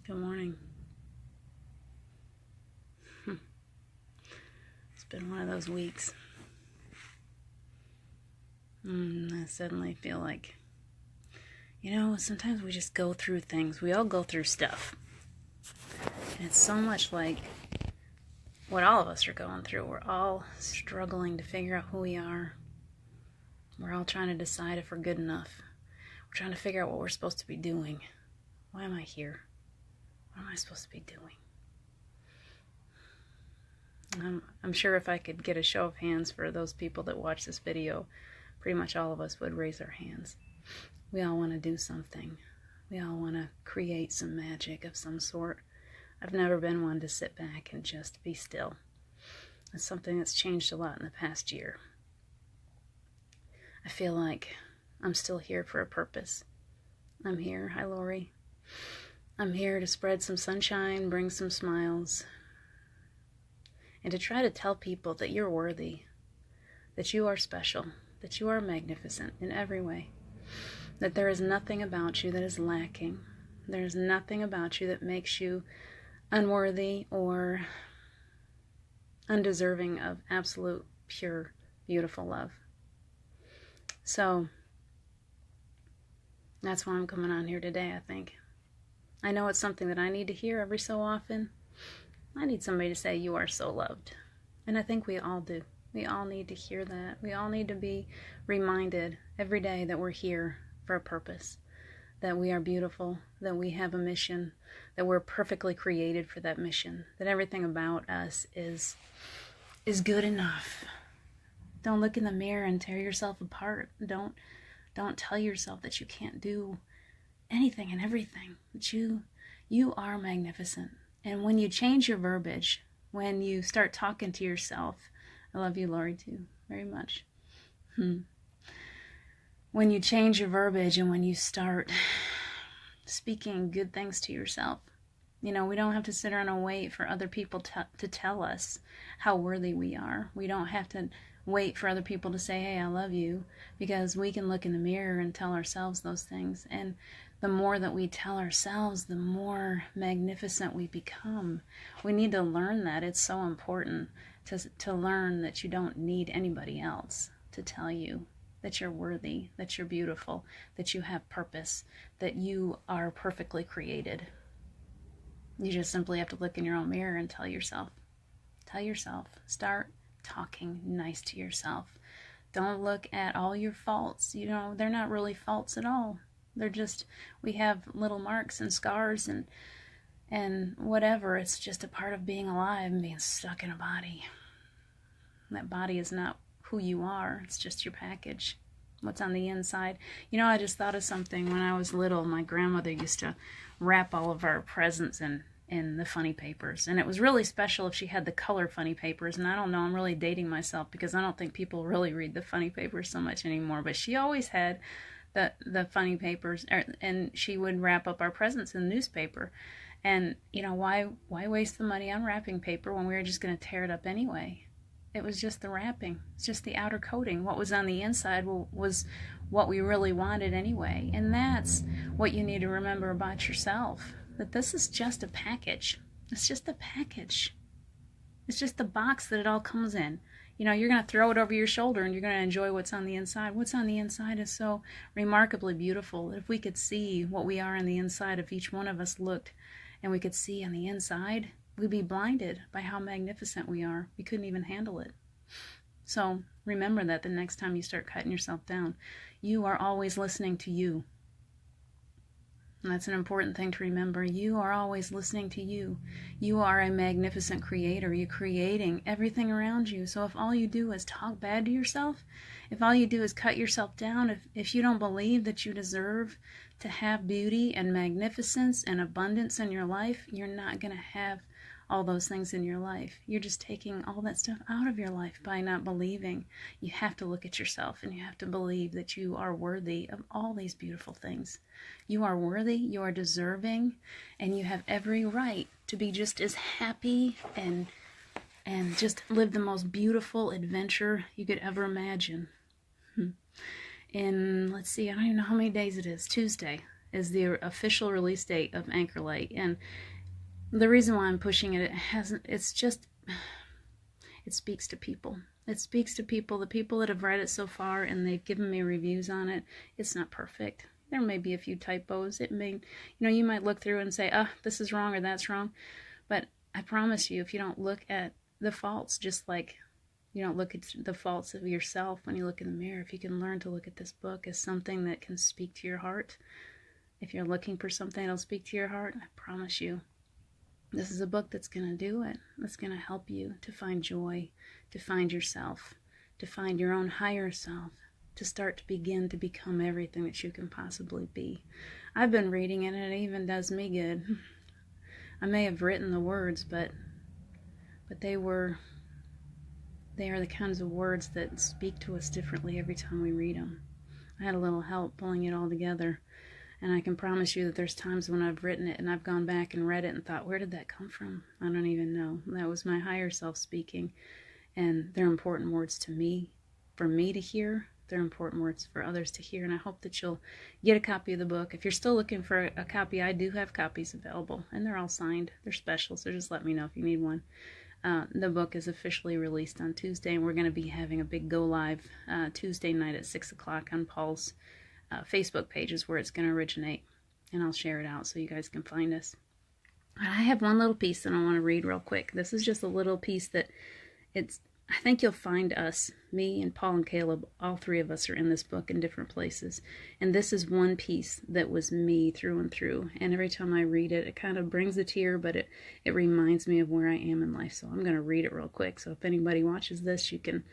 Good morning. It's been one of those weeks. I suddenly feel like, sometimes we just go through things. We all go through stuff. And it's so much like what all of us are going through. We're all struggling to figure out who we are. We're all trying to decide if we're good enough. We're trying to figure out what we're supposed to be doing. Why am I here? What am I supposed to be doing? I'm sure if I could get a show of hands for those people that watch this video, pretty much all of us would raise our hands. We all want to do something. We all want to create some magic of some sort. I've never been one to sit back and just be still. It's something that's changed a lot in the past year. I feel like I'm still here for a purpose. I'm here. Hi, Lori. I'm here to spread some sunshine, bring some smiles, and to try to tell people that you're worthy, that you are special, that you are magnificent in every way, that there is nothing about you that is lacking. There is nothing about you that makes you unworthy or undeserving of absolute, pure, beautiful love. So that's why I'm coming on here today, I think. I know it's something that I need to hear every so often. I need somebody to say, you are so loved. And I think we all do. We all need to hear that. We all need to be reminded every day that we're here for a purpose, that we are beautiful, that we have a mission, that we're perfectly created for that mission, that everything about us is good enough. Don't look in the mirror and tear yourself apart. Don't tell yourself that you can't do anything and everything. That you are magnificent. And when you change your verbiage, when you start talking to yourself, I love you, Lori, too, very much. When you change your verbiage and when you start speaking good things to yourself, we don't have to sit around and wait for other people to tell us how worthy we are. We don't have to wait for other people to say, hey, I love you, because we can look in the mirror and tell ourselves those things. And the more that we tell ourselves, the more magnificent we become. We need to learn that. It's so important to learn that you don't need anybody else to tell you that you're worthy, that you're beautiful, that you have purpose, that you are perfectly created. You just simply have to look in your own mirror and tell yourself. Start talking nice to yourself. Don't look at all your faults. They're not really faults at all. They're just, we have little marks and scars and whatever. It's just a part of being alive and being stuck in a body. That body is not who you are. It's just your package. What's on the inside. I just thought of something. When I was little, my grandmother used to wrap all of our presents in the funny papers. And it was really special if she had the color funny papers. And I don't know, I'm really dating myself because I don't think people really read the funny papers so much anymore. But she always had the funny papers, and she would wrap up our presents in the newspaper. And, why waste the money on wrapping paper when we were just going to tear it up anyway? It was just the wrapping. It's just the outer coating. What was on the inside was what we really wanted anyway. And that's what you need to remember about yourself. That this is just a package. It's just a package. It's just the box that it all comes in. You're going to throw it over your shoulder and you're going to enjoy what's on the inside. What's on the inside is so remarkably beautiful. If we could see what we are on the inside, if each one of us looked and we could see on the inside, we'd be blinded by how magnificent we are. We couldn't even handle it. So remember that the next time you start cutting yourself down, you are always listening to you. And that's an important thing to remember. You are always listening to you. You are a magnificent creator. You're creating everything around you. So if all you do is talk bad to yourself, if all you do is cut yourself down, if you don't believe that you deserve to have beauty and magnificence and abundance in your life, you're not going to have all those things in your life. You're just taking all that stuff out of your life by not believing. You have to look at yourself and you have to believe that you are worthy of all these beautiful things. You are worthy, you are deserving, and you have every right to be just as happy and just live the most beautiful adventure you could ever imagine. And let's see, I don't even know how many days it is. Tuesday. is the official release date of Anchor Light. And the reason why I'm pushing it, it speaks to people. It speaks to people, the people that have read it so far and they've given me reviews on it. It's not perfect. There may be a few typos. It may, you might look through and say, this is wrong or that's wrong. But I promise you, if you don't look at the faults, just like you don't look at the faults of yourself when you look in the mirror, if you can learn to look at this book as something that can speak to your heart, if you're looking for something that'll speak to your heart, I promise you, this is a book that's going to do it. That's going to help you to find joy, to find yourself, to find your own higher self, to start to begin to become everything that you can possibly be. I've been reading it and it even does me good. I may have written the words, but they are the kinds of words that speak to us differently every time we read them. I had a little help pulling it all together. And I can promise you that there's times when I've written it and I've gone back and read it and thought, where did that come from? I don't even know. That was my higher self speaking. And they're important words to me, for me to hear. They're important words for others to hear. And I hope that you'll get a copy of the book. If you're still looking for a copy, I do have copies available. And they're all signed. They're special, so just let me know if you need one. The book is officially released on Tuesday. And we're going to be having a big go live Tuesday night at 6 o'clock on Paul's Facebook page is where it's going to originate, and I'll share it out so you guys can find us. I have one little piece that I want to read real quick. This is just a little piece that I think you'll find us, me and Paul and Caleb, all three of us are in this book in different places, and this is one piece that was me through and through, and every time I read it, it kind of brings a tear, but it reminds me of where I am in life, so I'm going to read it real quick, so if anybody watches this, you can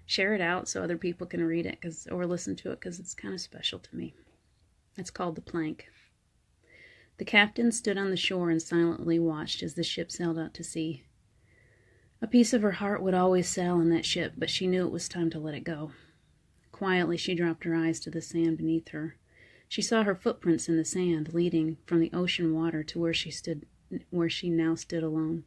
share it out so other people can read it or listen to it because it's kind of special to me. It's called The Plank. The captain stood on the shore and silently watched as the ship sailed out to sea. A piece of her heart would always sail on that ship, but she knew it was time to let it go. Quietly, she dropped her eyes to the sand beneath her. She saw her footprints in the sand, leading from the ocean water to where she now stood alone.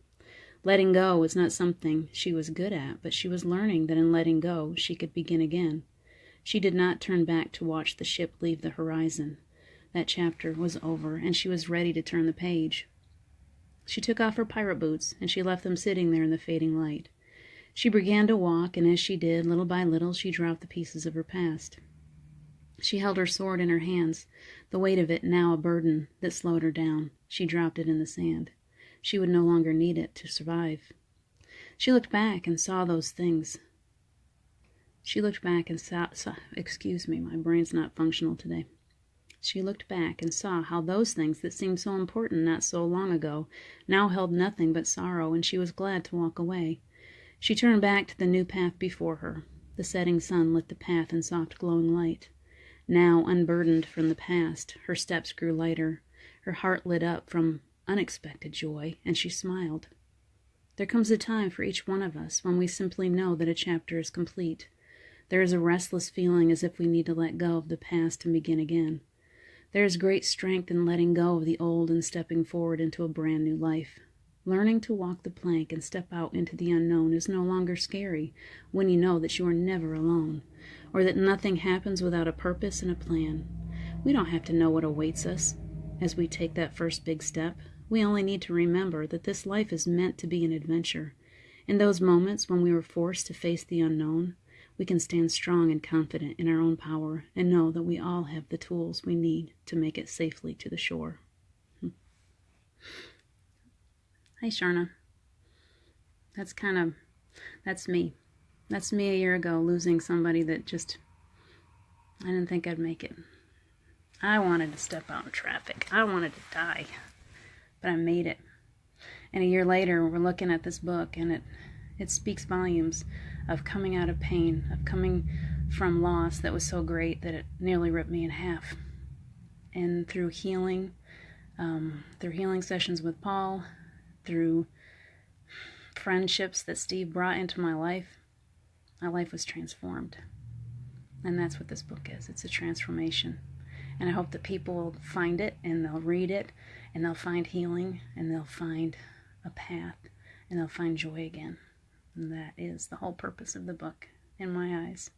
Letting go was not something she was good at, but she was learning that in letting go, she could begin again. She did not turn back to watch the ship leave the horizon. That chapter was over, and she was ready to turn the page. She took off her pirate boots, and she left them sitting there in the fading light. She began to walk, and as she did, little by little, she dropped the pieces of her past. She held her sword in her hands, the weight of it now a burden that slowed her down. She dropped it in the sand. She would no longer need it to survive. She looked back and saw those things. She looked back and saw excuse me, my brain's not functional today. She looked back and saw how those things that seemed so important not so long ago now held nothing but sorrow, and she was glad to walk away. She turned back to the new path before her. The setting sun lit the path in soft glowing light. Now, unburdened from the past, her steps grew lighter. Her heart lit up from unexpected joy, and she smiled. There comes a time for each one of us when we simply know that a chapter is complete. There is a restless feeling as if we need to let go of the past and begin again. There is great strength in letting go of the old and stepping forward into a brand new life. Learning to walk the plank and step out into the unknown is no longer scary when you know that you are never alone, or that nothing happens without a purpose and a plan. We don't have to know what awaits us as we take that first big step. We only need to remember that this life is meant to be an adventure. In those moments when we are forced to face the unknown, we can stand strong and confident in our own power and know that we all have the tools we need to make it safely to the shore. Hi, Sharna. That's me. That's me a year ago, losing somebody that I didn't think I'd make it. I wanted to step out in traffic. I wanted to die. But I made it. And a year later, we're looking at this book, and it speaks volumes of coming out of pain, of coming from loss that was so great that it nearly ripped me in half. And through healing sessions with Paul, through friendships that Steve brought into my life was transformed. And that's what this book is. It's a transformation. And I hope that people will find it, and they'll read it, and they'll find healing, and they'll find a path, and they'll find joy again. And that is the whole purpose of the book, in my eyes.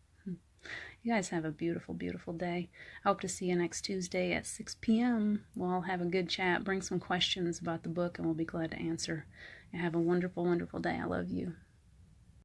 You guys have a beautiful, beautiful day. I hope to see you next Tuesday at 6 p.m. We'll all have a good chat. Bring some questions about the book, and we'll be glad to answer. And have a wonderful, wonderful day. I love you.